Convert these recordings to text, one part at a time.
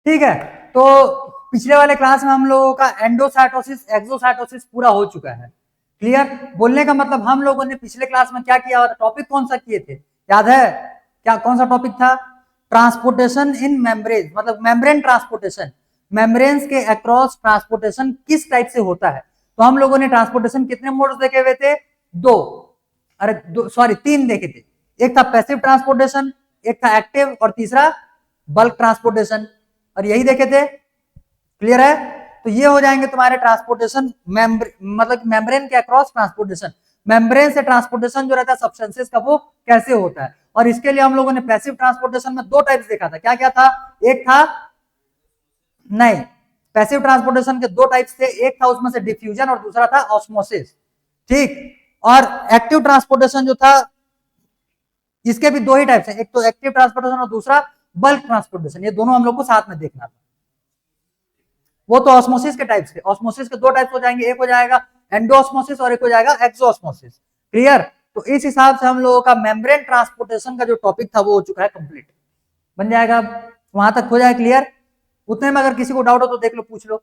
ठीक है, तो पिछले वाले क्लास में हम लोगों का एंडोसाइटोसिस एक्सोसाइटोसिस पूरा हो चुका है। क्लियर? बोलने का मतलब हम लोगों ने पिछले क्लास में क्या किया, टॉपिक कौन सा किए थे, याद है क्या? कौन सा टॉपिक था? ट्रांसपोर्टेशन इन मेम्ब्रेन, मतलब मेम्ब्रेन ट्रांसपोर्टेशन, मेम्ब्रेन्स के अक्रॉस ट्रांसपोर्टेशन किस टाइप से होता है। तो हम लोगों ने ट्रांसपोर्टेशन कितने मोड्स देखे हुए थे? दो, अरे दो सॉरी तीन देखे थे। एक था पैसिव ट्रांसपोर्टेशन, एक था एक्टिव, और तीसरा बल्क ट्रांसपोर्टेशन, और यही देखे थे। क्लियर है? तो ये हो जाएंगे तुम्हारे ट्रांसपोर्टेशन मतलब मेम्ब्रेन के अक्रॉस ट्रांसपोर्टेशन, मेम्ब्रेन से ट्रांसपोर्टेशन जो रहता है सब्सटेंसेस का वो कैसे होता है। और इसके लिए हम लोगों ने पैसिव ट्रांसपोर्टेशन में दो टाइप्स देखा था, क्या क्या था? एक था, नहीं, पैसिव ट्रांसपोर्टेशन के दो टाइप्स थे, एक था उसमें से डिफ्यूजन और दूसरा था ऑस्मोसिस। ठीक, और एक्टिव ट्रांसपोर्टेशन जो था, इसके भी दो ही टाइप्स हैं, एक तो एक्टिव ट्रांसपोर्टेशन और दूसरा बल्क ट्रांसपोर्टेशन। ये दोनों हम लोग को साथ में देखना था। वो तो ऑस्मोसिस के टाइप्स थे, ऑस्मोसिस के दो टाइप्स हो जाएंगे, एक हो जाएगा एंडोऑस्मोसिस और एक हो जाएगा एक्सोऑस्मोसिस। क्लियर? तो इस हिसाब से हम लोगों का मेम्ब्रेन ट्रांसपोर्टेशन का जो टॉपिक था वो हो चुका है कंप्लीट, बन जाएगा, वहां तक हो जाए क्लियर। उतने में अगर किसी को डाउट हो तो देख लो, पूछ लो।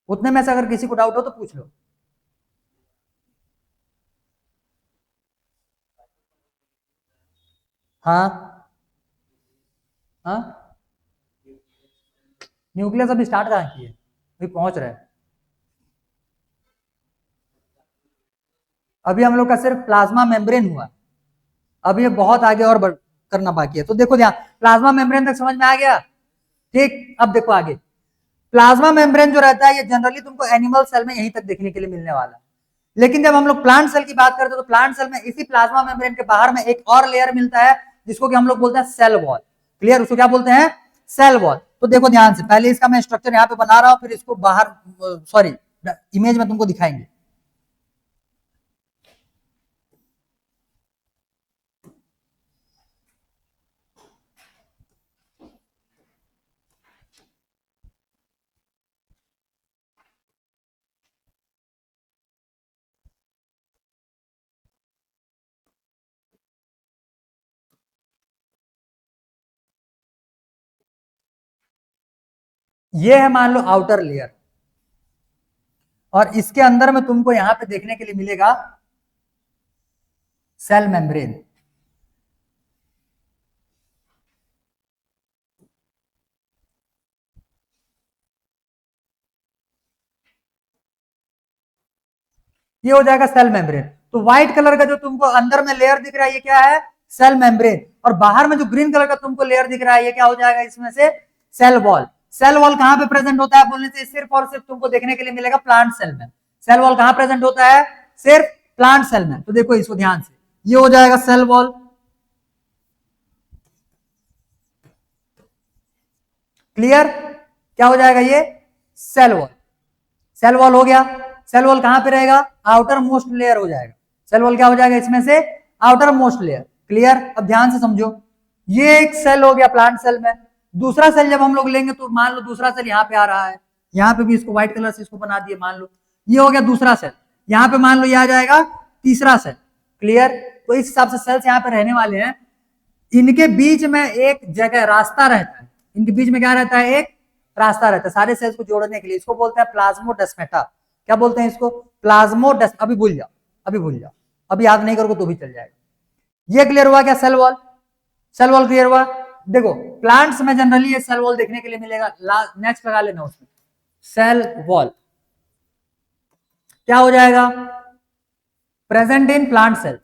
उतने में से अगर किसी को डाउट हो तो पूछ लो। हाँ हाँ, न्यूक्लियस अभी स्टार्ट कहाँ किए, अभी पहुंच रहे हैं। अभी हम लोग का सिर्फ प्लाज्मा मेम्ब्रेन हुआ, अभी ये बहुत आगे और करना बाकी है। तो देखो ध्यान, प्लाज्मा मेम्ब्रेन तक समझ में आ गया? ठीक, अब देखो आगे। प्लाज्मा मेम्ब्रेन जो रहता है ये जनरली तुमको एनिमल सेल में यहीं तक देखने के लिए मिलने वाला है, लेकिन जब हम लोग प्लांट सेल की बात करते हैं तो प्लांट सेल में इसी प्लाज्मा मेम्ब्रेन के बाहर में एक और लेयर मिलता है जिसको कि हम लोग बोलते हैं सेल वॉल। क्लियर? उसको क्या बोलते हैं? Cell wall. तो देखो ध्यान से, पहले इसका मैं स्ट्रक्चर यहाँ पे बना रहा हूं, फिर इसको बाहर, सॉरी, इमेज में तुमको दिखाएंगे। ये है मान लो आउटर लेयर, और इसके अंदर में तुमको यहां पे देखने के लिए मिलेगा सेल मेम्ब्रेन। ये हो जाएगा सेल मेम्ब्रेन। तो व्हाइट कलर का जो तुमको अंदर में लेयर दिख रहा है ये क्या है? Cell membrane. और बाहर में जो ग्रीन कलर का तुमको लेयर दिख रहा है ये क्या हो जाएगा इसमें से? Cell wall. सेल वॉल कहां पे प्रेजेंट होता है बोलने से सिर्फ और सिर्फ तुमको देखने के लिए मिलेगा प्लांट सेल में। सेल वॉल कहां प्रेजेंट होता है? सिर्फ प्लांट सेल में। तो देखो इसको ध्यान से, ये हो जाएगा सेल वॉल। क्लियर? क्या हो जाएगा ये? Cell wall. सेल वॉल हो गया। सेल वॉल कहां पे रहेगा? आउटर मोस्ट लेयर हो जाएगा। सेल वॉल क्या हो जाएगा इसमें से? Outer most layer. क्लियर? अब ध्यान से समझो, ये एक सेल हो गया प्लांट सेल में। दूसरा सेल जब हम लोग लेंगे तो मान लो दूसरा सेल यहाँ पे आ रहा है, यहाँ पे भी इसको व्हाइट कलर से इसको बना दिए, मान लो ये हो गया दूसरा सेल। यहाँ पे मान लो ये आ जाएगा तीसरा सेल। क्लियर? तो इस हिसाब से सेल्स यहाँ पे रहने वाले हैं। इनके बीच में एक जगह रास्ता रहता है, इनके बीच में क्या रहता है? एक रास्ता रहता है सारे सेल्स को जोड़ने के लिए। इसको बोलते हैं प्लाज्मोडेस्माटा। क्या बोलते हैं इसको? प्लाज्मोडेस, अभी भूल जाओ, अभी भूल जाओ, अभी याद नहीं करोगे तो भी चल जाएगा। ये क्लियर हुआ क्या? Cell wall. Cell wall clear हुआ? देखो प्लांट्स में जनरली ये सेल वॉल देखने के लिए मिलेगा। नेक्स्ट लगा लेना उसमें, सेल वॉल क्या हो जाएगा? Present in plant cell.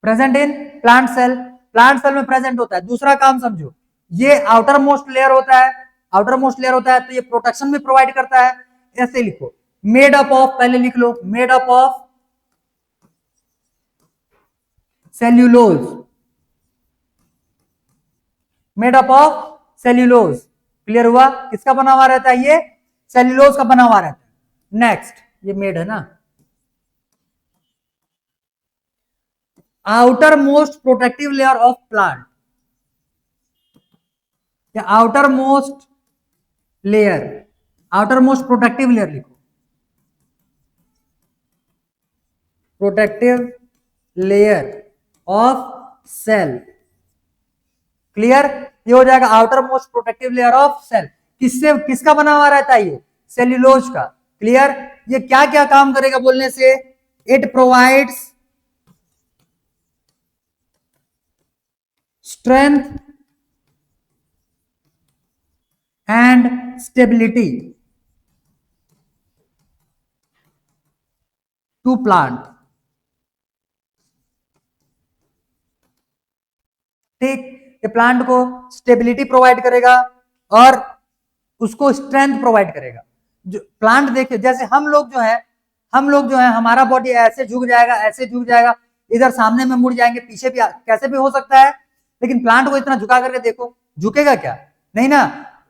Present in plant cell, plant cell में प्रेजेंट होता है। दूसरा काम समझो, ये आउटर मोस्ट लेयर होता है, आउटर मोस्ट लेयर होता है तो ये प्रोटेक्शन भी प्रोवाइड करता है। ऐसे लिखो, मेड अप ऑफ, पहले लिख लो made up of cellulose, made up of cellulose. Clear हुआ? किसका बना हुआ रहता है ये? सेल्यूलोज का बना हुआ रहता है। नेक्स्ट, ये मेड है ना, outermost protective layer of plant, या outermost layer, outermost protective layer लिखो। Protective layer of cell. Clear, ये हो जाएगा outermost protective layer of cell. किससे, किसका बना हुआ रहता है ये? सेल्यूलोज का। क्लियर, ये क्या क्या काम करेगा बोलने से? It provides strength and stability to plant. ठीक, ये प्लांट को स्टेबिलिटी प्रोवाइड करेगा और उसको स्ट्रेंथ प्रोवाइड करेगा। जो प्लांट देखिए, जैसे हम लोग जो है हमारा बॉडी ऐसे झुक जाएगा, ऐसे झुक जाएगा, इधर सामने में मुड़ जाएंगे, पीछे भी कैसे भी हो सकता है, लेकिन प्लांट को इतना झुका करके देखो, झुकेगा क्या? नहीं ना।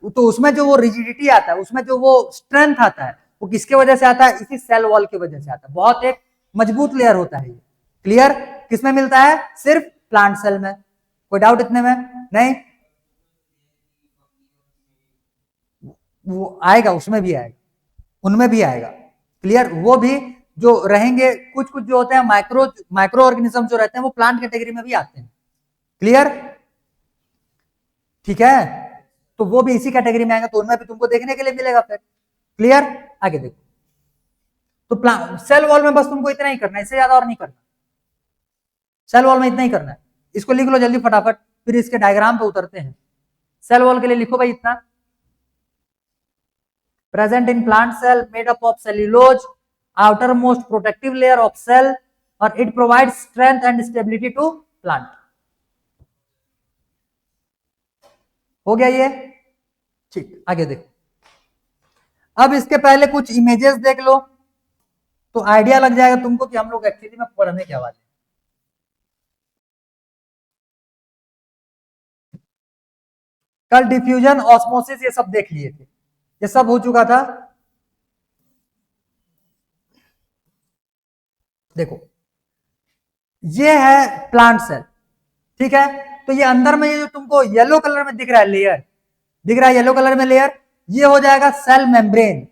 तो उसमें जो वो रिजिडिटी आता है, उसमें जो वो स्ट्रेंथ आता है, वो किसके वजह से आता है? इसी सेल वॉल की वजह से आता है। बहुत एक मजबूत लेयर होता है ये। क्लियर, किसमें मिलता है? सिर्फ प्लांट सेल में। कोई डाउट इतने में? नहीं, वो आएगा, उसमें भी आएगा, उनमें भी आएगा। क्लियर, वो भी जो रहेंगे, कुछ कुछ जो होते हैं माइक्रो ऑर्गेनिज्म जो रहते हैं वो प्लांट कैटेगरी में भी आते हैं। क्लियर, ठीक है, तो वो भी इसी कैटेगरी में आएंगे, तो उनमें भी तुमको देखने के लिए मिलेगा फिर। क्लियर, आगे देखो। तो सेल वॉल में बस तुमको इतना ही करना है, इससे ज्यादा और नहीं करना। सेल वॉल में इतना ही करना है। इसको लिख लो जल्दी फटाफट, फिर इसके डायग्राम पे उतरते हैं। सेल वॉल के लिए लिखो भाई इतना, present in plant cell made up of cellulose, outermost protective layer of cell, और it provides strength and stability to plant। हो गया ये? ठीक, आगे देखो। अब इसके पहले कुछ इमेजेस देख लो, तो आइडिया लग जाएगा तुमको कि हम लोग एक्चुअली में पढ़ने क्या वाले। कल डिफ्यूजन, ऑस्मोसिस ये सब देख लिए थे, ये सब हो चुका था। देखो, ये है प्लांट सेल, ठीक है। तो ये अंदर में ये जो तुमको येलो कलर में दिख रहा है लेयर, दिख रहा है येलो कलर में लेयर, ये हो जाएगा सेल मेम्ब्रेन।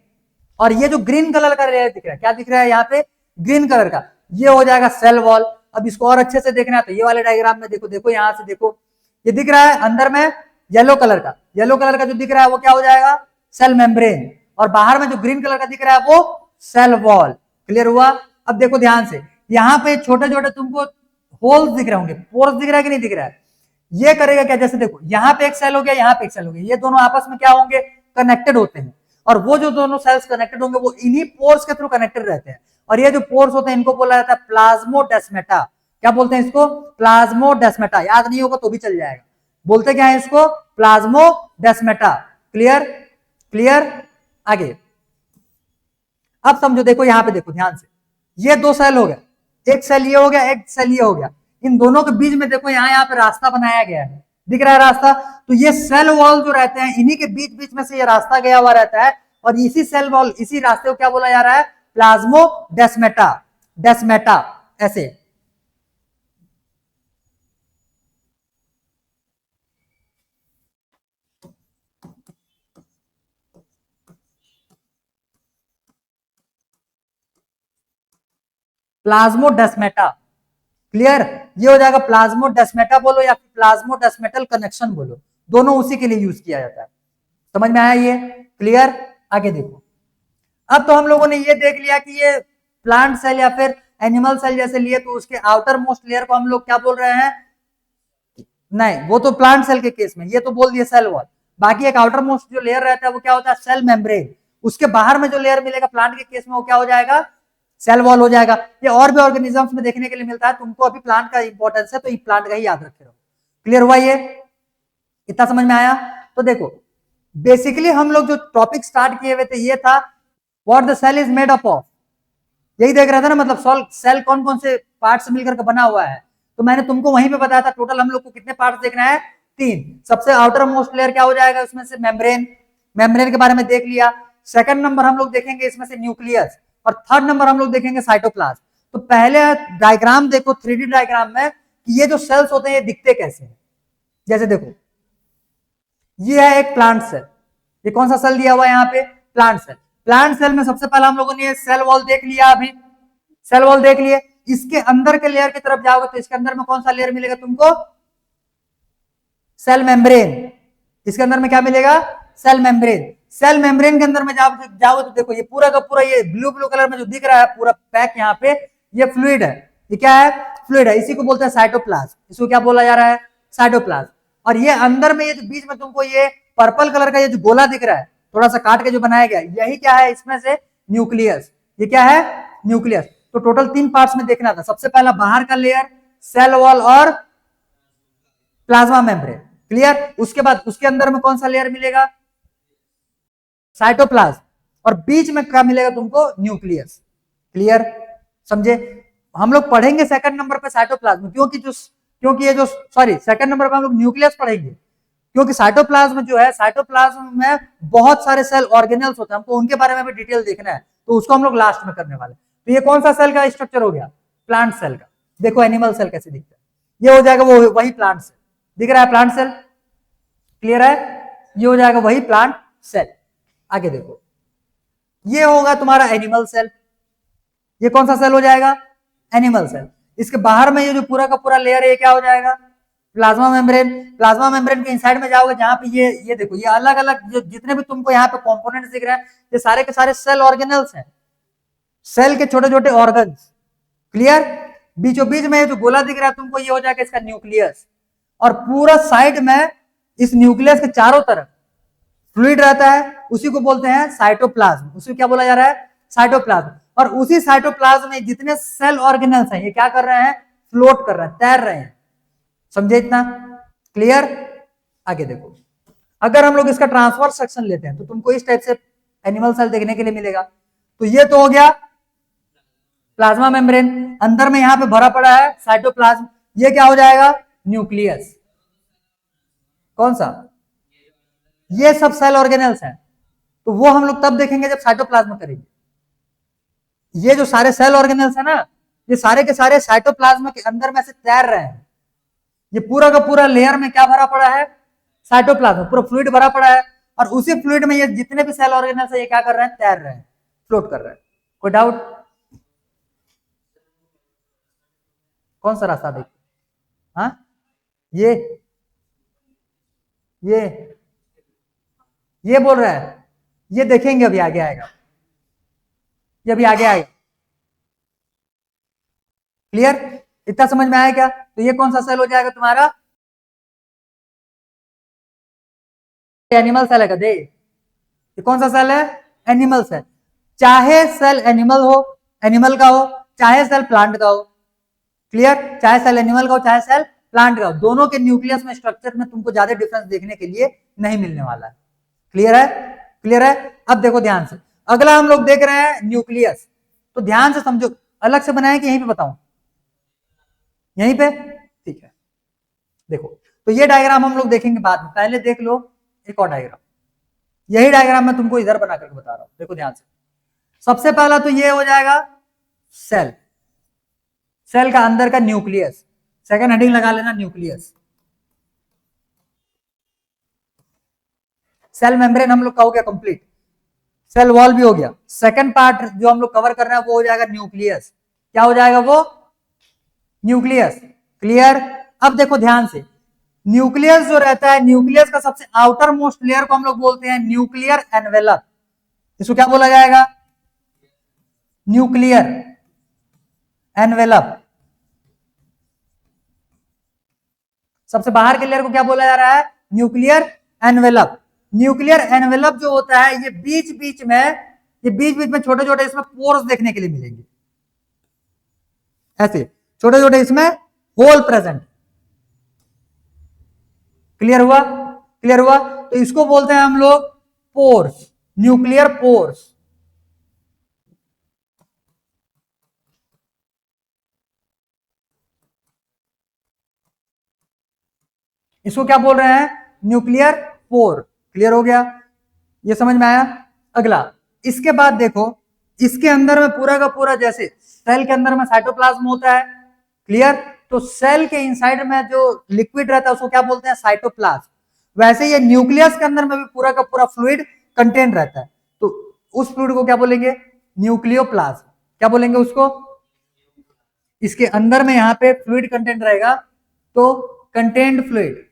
और ये जो ग्रीन कलर का लेयर दिख रहा है, क्या दिख रहा है यहाँ पे? ग्रीन कलर का, ये हो जाएगा सेल वॉल। अब इसको और अच्छे से देखना है तो ये वाले डायग्राम में देखो, देखो यहां से देखो, ये दिख रहा है अंदर में येलो कलर का, येलो कलर का जो दिख रहा है वो क्या हो जाएगा? Cell membrane. और बाहर में जो ग्रीन कलर का दिख रहा है वो सेल वॉल। क्लियर हुआ? अब देखो ध्यान से, यहाँ पे छोटे छोटे तुमको होल्स दिख रहे होंगे, पोर्स दिख रहा है कि नहीं दिख रहा है? ये करेगा क्या? जैसे देखो, यहाँ पे एक सेल हो गया, यहाँ पे एक सेल हो गया, ये दोनों आपस में क्या होंगे? कनेक्टेड होते हैं। और वो जो दोनों सेल्स कनेक्टेड होंगे वो इन्हीं पोर्स के थ्रू कनेक्टेड रहते हैं। और ये जो पोर्स होते हैं इनको बोला जाता है प्लाज्मोडेस्माटा। क्या बोलते हैं इसको? प्लाज्मोडेस्माटा। याद नहीं होगा तो भी चल जाएगा। बोलते क्या है इसको? प्लाज्मोडेस्माटा। क्लियर, क्लियर, आगे। अब समझो, देखो यहां पे देखो ध्यान से, ये दो सेल हो गया, एक सेल ये हो गया, एक सेल ये हो गया। इन दोनों के बीच में देखो यहाँ पे रास्ता बनाया गया है, दिख रहा है रास्ता? तो ये सेल वॉल जो रहते हैं, इन्हीं के बीच बीच में से ये रास्ता गया हुआ रहता है। और इसी सेल वॉल, इसी रास्ते को क्या बोला जा रहा है? प्लाज्मोडेस्माटा, डेस्माटा, ऐसे। प्लाज्मोडेस्माटा। क्लियर, ये हो जाएगा प्लाज्मोडेस्माटा बोलो या प्लाज्मोडेस्माटल कनेक्शन बोलो, दोनों उसी के लिए यूज किया जाता है। समझ में आया ये? क्लियर, आगे देखो। अब तो हम लोगों ने ये देख लिया कि ये प्लांट सेल या फिर एनिमल सेल जैसे लिए, तो उसके आउटर मोस्ट लेयर को हम लोग क्या बोल रहे हैं? नहीं, वो तो प्लांट सेल के केस में, ये तो बोल दिए सेल वॉल। बाकी एक आउटर मोस्ट जो लेयर रहता है वो क्या होता है? Cell membrane. उसके बाहर में जो लेयर मिलेगा प्लांट के केस में वो क्या हो जाएगा? सेल वॉल हो जाएगा। ये और भी ऑर्गेनिजम्स में देखने के लिए मिलता है, तुमको अभी प्लांट का इंपॉर्टेंस है तो ये प्लांट का ही याद रखे रहो। क्लियर हुआ ये? इतना समझ में आया? तो देखो, बेसिकली हम लोग जो टॉपिक स्टार्ट किए हुए थे ये था what the cell is made up of. यही देख रहा था ना, मतलब सेल कौन कौन से पार्ट से मिलकर बना हुआ है। तो मैंने तुमको वहीं पे बताया था टोटल हम लोग को कितने पार्ट्स देखना है? 3। सबसे आउटर मोस्ट लेयर क्या हो जाएगा? उसमें से मेम्ब्रेन, मेम्ब्रेन के बारे में देख लिया। सेकंड नंबर हम लोग देखेंगे इसमें से न्यूक्लियस, और थर्ड नंबर हम लोग देखेंगे साइटोप्लाज्म। तो पहले डायग्राम देखो, 3D डायग्राम में, कि ये जो सेल्स होते हैं ये दिखते कैसे हैं। जैसे देखो, ये है एक प्लांट सेल, ये कौन सा सेल दिया हुआ है यहाँ पे? Plant cell. प्लांट सेल में सबसे पहले हम लोगों ने सेल वॉल देख लिया, अभी सेल वॉल देख लिए। इसके अंदर के लेयर की तरफ जाओगे तो इसके अंदर में कौन सा लेयर मिलेगा तुमको? Cell membrane. इसके अंदर में क्या मिलेगा? Cell membrane. सेल मेम्ब्रेन के अंदर में जाओगे तो देखो ये पूरा का पूरा ये ब्लू ब्लू कलर में जो दिख रहा है पूरा पैक यहाँ पे, ये फ्लूइड है। ये क्या है? फ्लूइड है। इसी को बोलते हैं साइटोप्लाज्म। इसको क्या बोला जा रहा है? साइटोप्लाज्म। और ये अंदर में ये जो बीच में तुमको ये पर्पल कलर का ये जो गोला दिख रहा है थोड़ा सा काट के जो बनाया गया, यही क्या है? इसमें से न्यूक्लियस। ये क्या है? न्यूक्लियस। तो टोटल 3 पार्ट्स में देखना था। सबसे पहला बाहर का लेयर, सेल वॉल और प्लाज्मा मेम्ब्रेन। क्लियर? उसके बाद उसके अंदर में कौन सा लेयर मिलेगा? साइटोप्लाज्म। और बीच में क्या मिलेगा तुमको? न्यूक्लियस। क्लियर? समझे? हम लोग पढ़ेंगे सेकंड नंबर पे साइटोप्लाज्म, क्योंकि ये जो सेकंड नंबर पे हम लोग न्यूक्लियस पढ़ेंगे, क्योंकि साइटोप्लाज्म जो है, साइटोप्लाज्म में बहुत सारे सेल ऑर्गेनल्स होते हैं, हमको उनके बारे में भी डिटेल देखना है, तो उसको हम लोग लास्ट में करने वाले। तो ये कौन सा सेल का स्ट्रक्चर हो गया? प्लांट सेल का। देखो एनिमल सेल कैसे दिखता है, ये हो जाएगा वो वही प्लांट सेल। दिख रहा है प्लांट सेल? क्लियर है? ये हो जाएगा वही प्लांट सेल। आगे देखो, ये होगा तुम्हारा एनिमल सेल। ये कौन सा सेल हो जाएगा? Animal cell. इसके बाहर में ये जो पूरा का पूरा लेयर है, ये क्या हो जाएगा? Plasma membrane. प्लाज्मा मेम्ब्रेन के इनसाइड में जाओगे जहां पे ये देखो, ये अलग अलग जो जितने भी तुमको यहाँ पे कंपोनेंट्स दिख रहे हैं, ये सारे के सारे सेल ऑर्गेनल्स हैं, सेल के छोटे छोटे ऑर्गन्स। क्लियर? बीचों बीच में ये जो गोला दिख रहा है तुमको, ये हो जाएगा इसका न्यूक्लियस। और पूरा साइड में इस न्यूक्लियस के चारों तरफ फ्लूइड रहता है, उसी को बोलते हैं साइटोप्लाज्म। उसी को क्या बोला जा रहा है? साइटोप्लाज्म। और उसी साइटोप्लाज्म में जितने सेल ऑर्गेनल्स हैं, ये क्या कर रहे हैं? फ्लोट कर रहे हैं, तैर रहे हैं। समझे इतना? क्लियर? आगे देखो, अगर हम लोग इसका ट्रांसफर सेक्शन लेते हैं तो तुमको इस टाइप से एनिमल सेल देखने के लिए मिलेगा। तो ये तो हो गया प्लाज्मा मेम्ब्रेन, अंदर में यहां पे भरा पड़ा है साइटोप्लाज्म। ये क्या हो जाएगा? न्यूक्लियस। कौन सा? ये सब सेल ऑर्गेनल्स हैं, तो वो हम लोग तब देखेंगे जब साइटोप्लाज्म करेंगे। ये जो सारे सेल ऑर्गेनल्स है ना, ये सारे के सारे साइटोप्लाज्म के अंदर में से तैर रहे हैं। ये पूरा का पूरा लेयर में क्या भरा पड़ा है? साइटोप्लाज्म, पूरा फ्लूइड भरा पड़ा है। और उसी फ्लूइड में ये जितने भी सेल ऑर्गेनल्स है, ये क्या कर रहे हैं? तैर रहे हैं, फ्लोट कर रहे हैं। कोई डाउट? कौन सा रास्ता देखिए? हाँ, ये ये बोल रहा है, ये देखेंगे अभी आगे आएगा, ये अभी आगे आएगा। क्लियर? इतना समझ में आया क्या? तो ये कौन सा सेल हो जाएगा तुम्हारा? एनिमल सेल है क्या? ये कौन सा सेल है? Animal cell. चाहे सेल एनिमल हो, एनिमल का हो, चाहे सेल प्लांट का हो। क्लियर? चाहे सेल एनिमल का हो, चाहे सेल प्लांट का हो, दोनों के न्यूक्लियस में स्ट्रक्चर में तुमको ज्यादा डिफरेंस देखने के लिए नहीं मिलने वाला है। क्लियर है? क्लियर है? अब देखो ध्यान से, अगला हम लोग देख रहे हैं न्यूक्लियस। तो ध्यान से समझो, अलग से बनाए कि यहीं पे बताऊं? यहीं पे? ठीक है। देखो, तो ये डायग्राम हम लोग देखेंगे बाद में, पहले देख लो एक और डायग्राम। यही डायग्राम मैं तुमको इधर बना करके बता रहा हूं, देखो ध्यान से। सबसे पहला तो ये हो जाएगा सेल, सेल का अंदर का न्यूक्लियस। सेकंड हेडिंग लगा लेना न्यूक्लियस। सेल मेम्ब्रेन हम लोग का हो गया कंप्लीट, सेल वॉल भी हो गया। सेकंड पार्ट जो हम लोग कवर कर रहे हैं वो हो जाएगा न्यूक्लियस। क्या हो जाएगा वो? न्यूक्लियस। क्लियर? अब देखो ध्यान से, न्यूक्लियस जो रहता है, न्यूक्लियस का सबसे आउटर मोस्ट लेयर को हम लोग बोलते हैं न्यूक्लियर एनवेलप। इसको क्या बोला जाएगा? Nuclear envelope. सबसे बाहर के लेयर को क्या बोला जा रहा है? Nuclear envelope. न्यूक्लियर एनवेलप जो होता है, ये बीच बीच में छोटे छोटे इसमें पोर्स देखने के लिए मिलेंगे, ऐसे छोटे छोटे इसमें होल प्रेजेंट। क्लियर हुआ? क्लियर हुआ? तो इसको बोलते हैं हम लोग पोर्स, न्यूक्लियर पोर्स। इसको क्या बोल रहे हैं? Nuclear pore. क्लियर हो गया? ये समझ में आया? अगला, इसके बाद देखो, इसके अंदर में पूरा का पूरा, जैसे सेल के अंदर में साइटोप्लाज्म होता है, क्लियर? तो सेल के इनसाइड में जो लिक्विड रहता है उसको क्या बोलते हैं? साइटोप्लाज्म। वैसे ये न्यूक्लियस के अंदर में भी पूरा का पूरा फ्लूइड कंटेंट रहता है, तो उस फ्लूइड को क्या बोलेंगे? न्यूक्लियोप्लाज्म। क्या बोलेंगे उसको? इसके अंदर में यहाँ पे फ्लूइड कंटेंट रहेगा, तो कंटेंट फ्लूइड,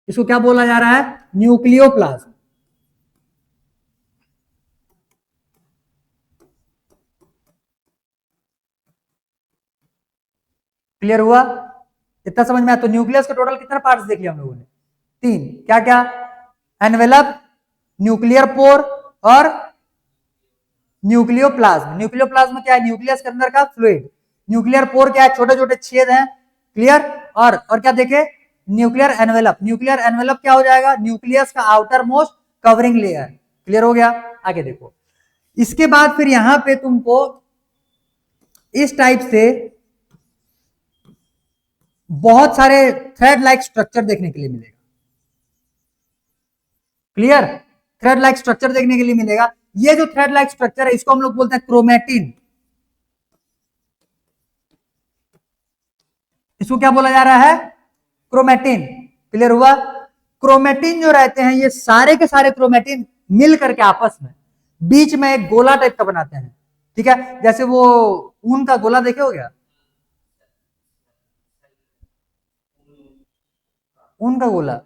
इसको क्या बोला जा रहा है? न्यूक्लियोप्लाज्म। क्लियर हुआ? इतना समझ में आया? तो न्यूक्लियस के टोटल कितने पार्ट्स देख लिया हम लोगों ने? 3। क्या क्या? एनवेलप, न्यूक्लियर पोर और न्यूक्लियोप्लाज्म। न्यूक्लियोप्लाज्म क्या है? न्यूक्लियस के अंदर का फ्लूइड। न्यूक्लियर पोर क्या है? छोटे छोटे छेद हैं। क्लियर? और क्या देखे? Nuclear envelope. न्यूक्लियर एनवेलप क्या हो जाएगा? न्यूक्लियस का outer most covering layer. Clear हो गया? आगे देखो, इसके बाद फिर यहां पे तुमको इस टाइप से बहुत सारे थ्रेड लाइक स्ट्रक्चर देखने के लिए मिलेगा। क्लियर? थ्रेड लाइक स्ट्रक्चर देखने के लिए मिलेगा। ये जो थ्रेड लाइक स्ट्रक्चर है इसको हम लोग बोलते हैं क्रोमेटिन। इसको क्या बोला जा रहा है? क्रोमेटिन। क्लियर हुआ? क्रोमेटिन जो रहते हैं ये सारे के सारे क्रोमेटिन मिल करके आपस में बीच में एक गोला टाइप का बनाते हैं। ठीक है? जैसे वो ऊन का गोला देखे हो गया? ऊन का गोला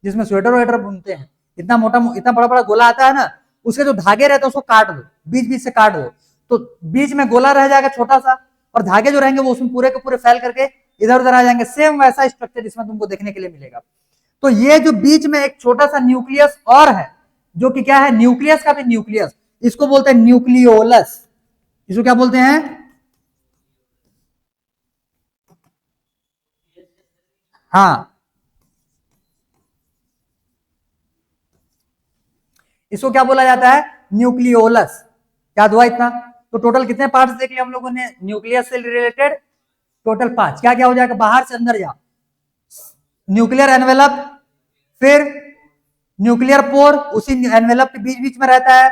जिसमें स्वेटर वेटर बुनते हैं, इतना मोटा, इतना बड़ा बड़ा गोला आता है ना, उसके जो धागे रहते हैं उसको काट दो, बीच बीच से काट दो, तो बीच में गोला रह जाएगा छोटा सा, और धागे जो रहेंगे वो उसमें पूरे के पूरे फैल करके इधर उधर आ जाएंगे। सेम वैसा स्ट्रक्चर इसमें तुमको देखने के लिए मिलेगा। तो ये जो बीच में एक छोटा सा न्यूक्लियस और है, जो कि क्या है? न्यूक्लियस का भी न्यूक्लियस, इसको बोलते हैं न्यूक्लियोलस। इसको क्या बोलते हैं? हाँ, इसको क्या बोला जाता है? न्यूक्लियोलस। याद हुआ इतना? तो टोटल कितने पार्ट्स देख लिया हम लोगों ने न्यूक्लियस से रिलेटेड? टोटल 5। क्या क्या हो जाएगा? बाहर से अंदर जा, न्यूक्लियर एनवेलप, फिर न्यूक्लियर पोर, उसी एनवेलप के बीच बीच में रहता है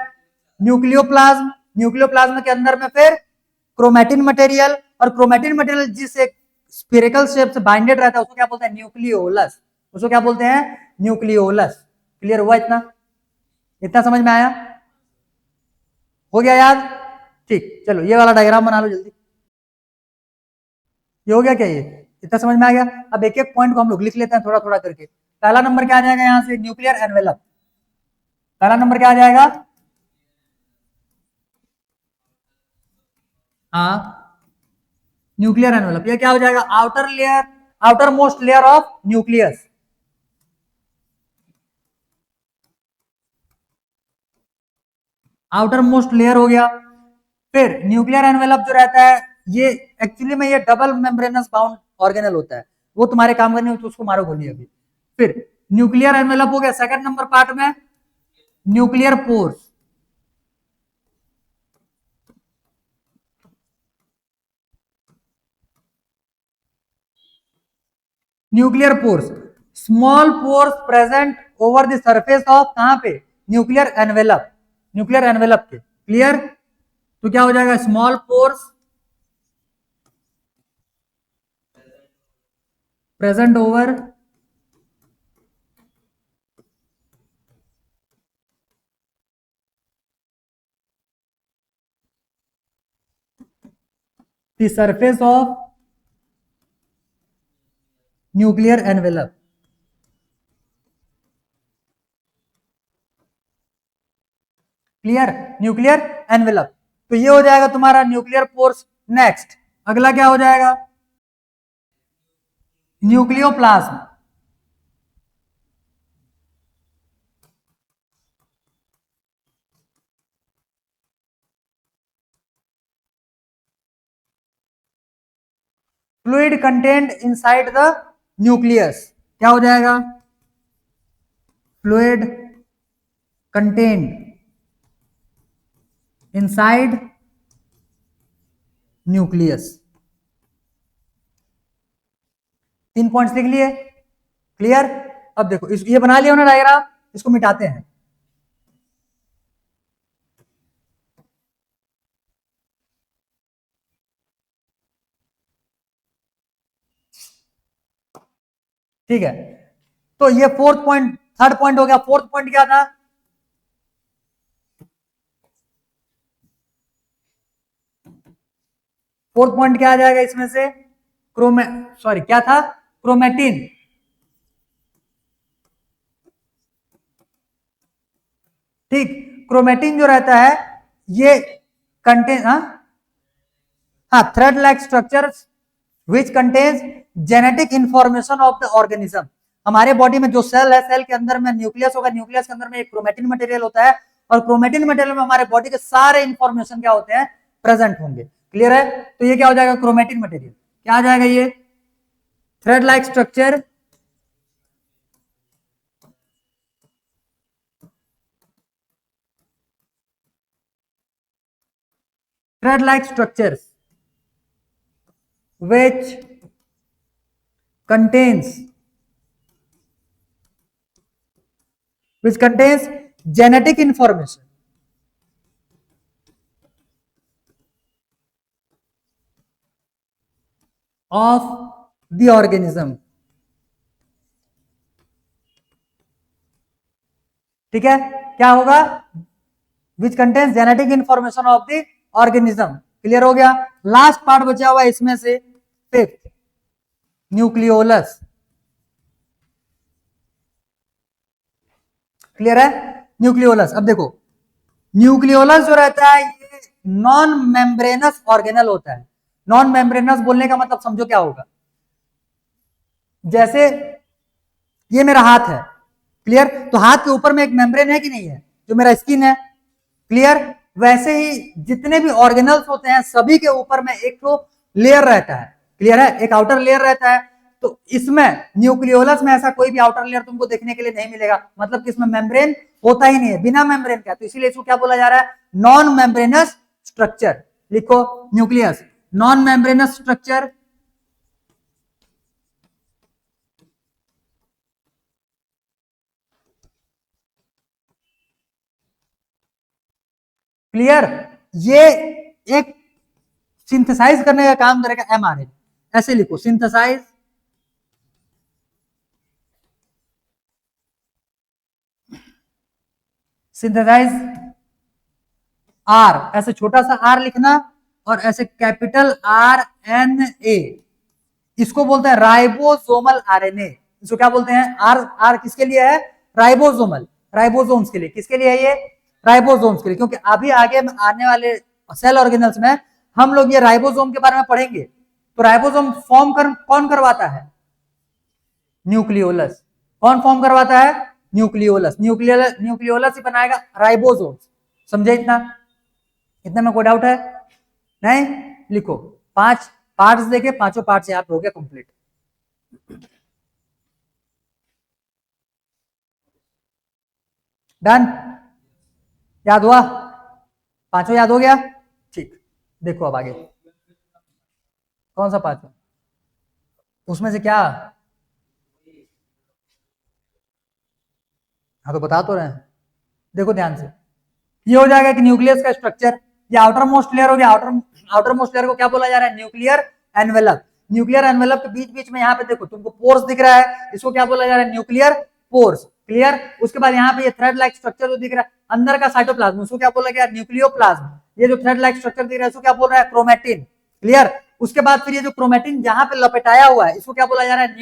न्यूक्लियोप्लाज्म, न्यूक्लियोप्लाज्म के अंदर में फिर क्रोमेटिन मटेरियल, और क्रोमेटिन मटेरियल जिस एक स्पिरिकल शेप से बाइंडेड रहता है उसको क्या बोलते हैं? न्यूक्लियोलस। उसको क्या बोलते हैं? न्यूक्लियोलस। क्लियर हुआ इतना? इतना समझ में आया? हो गया याद? ठीक, चलो ये वाला डायग्राम बना लो जल्दी। ये हो गया क्या? ये इतना समझ में आ गया? अब एक एक पॉइंट को हम लोग लिख लेते हैं थोड़ा थोड़ा करके। पहला नंबर क्या आ जाएगा यहां से? Nuclear envelope. पहला नंबर क्या आ जाएगा? हाँ, न्यूक्लियर एनवेलप। ये क्या हो जाएगा? Outer layer, outermost layer of nucleus. Outer most layer हो गया। फिर न्यूक्लियर एनवेलप जो रहता है ये एक्चुअली में ये डबल मेम्ब्रेनस बाउंड ऑर्गेनल होता है, वो तुम्हारे काम करने में, तो उसको मारो गोली अभी। फिर न्यूक्लियर एनवेलप हो गया। सेकंड नंबर पार्ट में nuclear pores. Nuclear pores, small pores present over the surface of, कहां पे? न्यूक्लियर एनवेलप, न्यूक्लियर एनवेलप के। क्लियर? तो क्या हो जाएगा? Small pores present over the surface of nuclear envelope. Clear? Nuclear envelope. तो ये हो जाएगा तुम्हारा न्यूक्लियर पोर्स। नेक्स्ट अगला क्या हो जाएगा? Nucleoplasm. Fluid content inside the nucleus. क्या हो जाएगा? Fluid content inside nucleus. 3 points लिख लिए? क्लियर? अब देखो ये बना लिया ना डायग्राम, इसको मिटाते हैं। ठीक है, तो ये फोर्थ पॉइंट, थर्ड पॉइंट हो गया। फोर्थ पॉइंट क्या था? फोर्थ पॉइंट क्या आ जाएगा इसमें से? क्या था? क्रोमेटिन। ठीक, क्रोमेटिन जो रहता है ये contain thread like structure which contains genetic information of the organism. हमारे बॉडी में जो सेल है, सेल के अंदर में न्यूक्लियस होगा, न्यूक्लियस के अंदर में एक क्रोमेटिन मटेरियल होता है, और क्रोमेटिन मटेरियल में हमारे बॉडी के सारे इंफॉर्मेशन क्या होते हैं? प्रेजेंट होंगे। क्लियर है? तो ये क्या हो जाएगा? Chromatin material. क्या आ जाएगा ये? Thread like structure thread like structures which contains genetic information of the organism। ठीक है, क्या होगा? Which contains genetic information of the organism. Clear हो गया? लास्ट पार्ट बचा हुआ इसमें से फिफ्थ, न्यूक्लियोलस। क्लियर है? न्यूक्लियोलस। अब देखो, न्यूक्लियोलस जो रहता है ये नॉन मेम्ब्रेनस ऑर्गेनल होता है। नॉन मेम्ब्रेनस बोलने का मतलब समझो क्या होगा? जैसे ये मेरा हाथ है, क्लियर? तो हाथ के ऊपर में एक मेम्ब्रेन है कि नहीं है, जो मेरा स्किन है, क्लियर? वैसे ही जितने भी ऑर्गेनल्स होते हैं सभी के ऊपर में एक तो लेयर रहता है। क्लियर है? एक आउटर लेयर रहता है। तो इसमें न्यूक्लियोलस में ऐसा कोई भी आउटर लेयर तुमको देखने के लिए नहीं मिलेगा, मतलब कि इसमें मेम्ब्रेन होता ही नहीं है, बिना मेम्ब्रेन का। तो इसीलिए इसको क्या बोला जा रहा है? Non membranous structure. लिखो, nucleus non membranous structure. Clear? ये एक सिंथेसाइज करने का काम करेगा एमआरएनए। ऐसे लिखो, सिंथेसाइज सिंथेसाइज आर, ऐसे छोटा सा आर लिखना, और ऐसे कैपिटल आर एन ए, इसको बोलते हैं राइबोसोमल आरएनए। इसको क्या बोलते हैं? आर, आर किसके लिए है? राइबोसोमल, राइबोसोम्स के लिए। किसके लिए है ये? राइबोसोम्स के लिए, क्योंकि अभी आगे आने वाले सेल ऑर्गेनल्स में हम लोग ये राइबोसोम के बारे में पढ़ेंगे। तो राइबोसोम फॉर्म कौन करवाता है? न्यूक्लियोलस। कौन फॉर्म करवाता है? न्यूक्लियोलस। न्यूक्लियोलस ही बनाएगा राइबोसोम्स। समझे इतना? इतना में कोई डाउट है? नहीं? लिखो, 5 पार्ट्स देखे, पांचों पार्ट्स यहाँ पे हो गया कंप्लीट। डन? याद हुआ? पांचों याद हो गया? ठीक, देखो अब आगे। कौन सा पांचों? उसमें से क्या? हाँ तो बता तो रहे हैं, देखो ध्यान से। ये हो जाएगा कि न्यूक्लियस का स्ट्रक्चर, ये आउटर मोस्ट लेयर हो गया। आउटर मोस्ट लेयर को क्या बोला जा रहा है? Nuclear envelope. न्यूक्लियर एनवेलप के बीच बीच में यहाँ पे देखो तुमको पोर्स दिख रहा है, इसको क्या बोला जा रहा है? Nuclear pores. क्लियर? उसके बाद यहाँ पे ये थ्रेड लाइक स्ट्रक्चर जो दिख रहा है अंदर का साइटोप्लाज्म, उसको क्या बोला गया? न्यूक्लियोप्लाज्म। ये जो थ्रेड लाइक स्ट्रक्चर दिख रहा है इसको क्या बोल रहा है? क्रोमेटिन। क्लियर? उसके बाद फिर ये जो क्रोमेटिन जहां पे लपेटाया हुआ है इसको क्या बोला जा रहा है?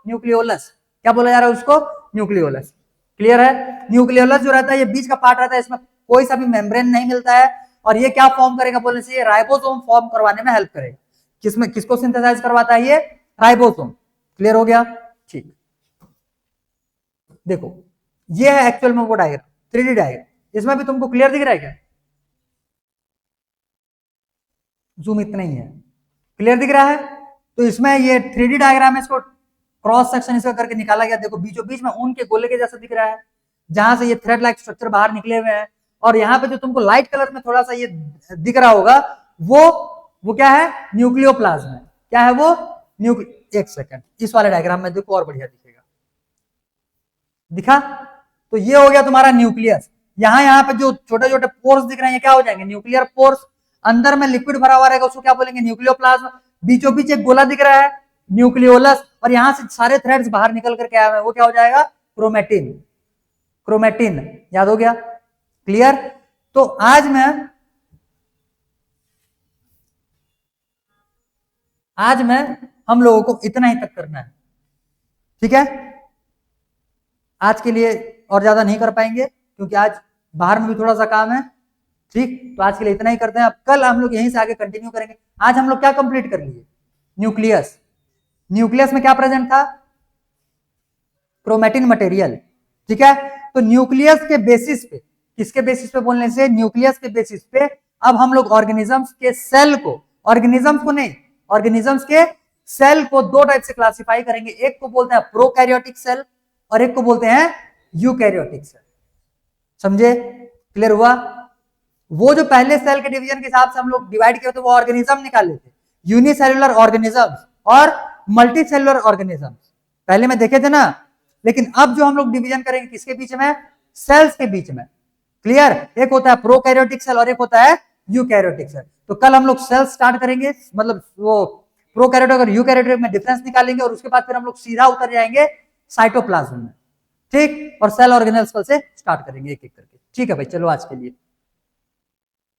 न्यूक्लियोलस। क्या बोला जा रहा है उसको? न्यूक्लियोलस। क्लियर है? न्यूक्लियोलस जो रहता है ये बीच का पार्ट रहता है, इसमें कोई सा भी मेम्ब्रेन नहीं मिलता है, और ये क्या फॉर्म करेगा बोलने से? ये राइबोसोम फॉर्म करवाने में हेल्प करेगा। किसमें, किसको सिंथेसाइज करवाता है? ये राइबोसोम। क्लियर हो गया? ठीक, देखो ये है एक्चुअल में वो डायग्राम, 3D डायग्राम। इसमें भी तुमको क्लियर दिख रहा है क्या? जूम इतना ही है, क्लियर दिख रहा है? तो इसमें ये 3D डायग्राम है, इसको क्रॉस सेक्शन इसका करके निकाला गया। देखो बीचों बीच में ऊन के गोले के जैसा दिख रहा है, जहां से ये थ्रेड लाइक स्ट्रक्चर बाहर निकले हुए हैं। और यहाँ पे जो तुमको लाइट कलर में थोड़ा सा ये दिख रहा होगा, वो क्या है? न्यूक्लियोप्लाज्म है। क्या है वो? एक सेकंड, इस वाले डायग्राम में देखो और बढ़िया दिखेगा। दिखा? तो ये हो गया तुम्हारा न्यूक्लियस। यहाँ पे जो छोटे छोटे पोर्स दिख रहे हैं, क्या हो जाएंगे? Nuclear pores. अंदर में लिक्विड भरा हुआ रहेगा, उसको क्या बोलेंगे? न्यूक्लियोप्लाज्म। बीचों बीच एक गोला दिख रहा है, न्यूक्लियोलस, और यहां से सारे थ्रेड्स बाहर निकल करके आए हुए, वो क्या हो जाएगा? क्रोमेटिन। क्रोमेटिन, याद हो गया? क्लियर? तो आज मैं आज मैं हम लोगों को इतना ही तक करना है, ठीक है। आज के लिए और ज्यादा नहीं कर पाएंगे क्योंकि आज बाहर में भी थोड़ा सा काम है, ठीक। तो आज के लिए इतना ही करते हैं, अब कल हम लोग यहीं से आगे कंटिन्यू करेंगे। आज हम लोग क्या कंप्लीट कर लिए, न्यूक्लियस। न्यूक्लियस में क्या प्रेजेंट था, क्रोमेटिन मटेरियल, ठीक है। तो न्यूक्लियस के बेसिस पे, किसके बेसिस पे बोलने से, न्यूक्लियस के बेसिस पे अब हम लोग ऑर्गेनिजम्स के सेल को, ऑर्गेनिजम्स को नहीं, ऑर्गेनिजम्स के सेल को दो टाइप से क्लासिफाई करेंगे। एक को बोलते हैं प्रोकैरियोटिक सेल और एक को बोलते हैं यूकैरियोटिक सेल। समझे, क्लियर हुआ। वो जो पहले सेल के डिवीजन के हिसाब से हम लोग डिवाइड किए थे वो ऑर्गेनिज्म निकाले थे, यूनिसेल्युलर ऑर्गेनिजम्स और मल्टीसेल्युलर ऑर्गेनिजम्स, पहले में देखे थे ना। लेकिन अब जो हम लोग डिवीजन करेंगे किसके बीच में, सेल्स के बीच में, क्लियर। एक होता है प्रोकैरियोटिक सेल और एक होता है यूकैरियोटिक सेल। तो कल हम लोग सेल स्टार्ट करेंगे, मतलब वो प्रोकैरियोटिक और यूकैरियोटिक में डिफरेंस निकालेंगे और उसके बाद फिर हम लोग सीधा उतर जाएंगे साइटोप्लाज्म में, ठीक। और सेल ऑर्गेनेल्स कल से स्टार्ट करेंगे एक एक करके, ठीक है भाई। चलो आज के लिए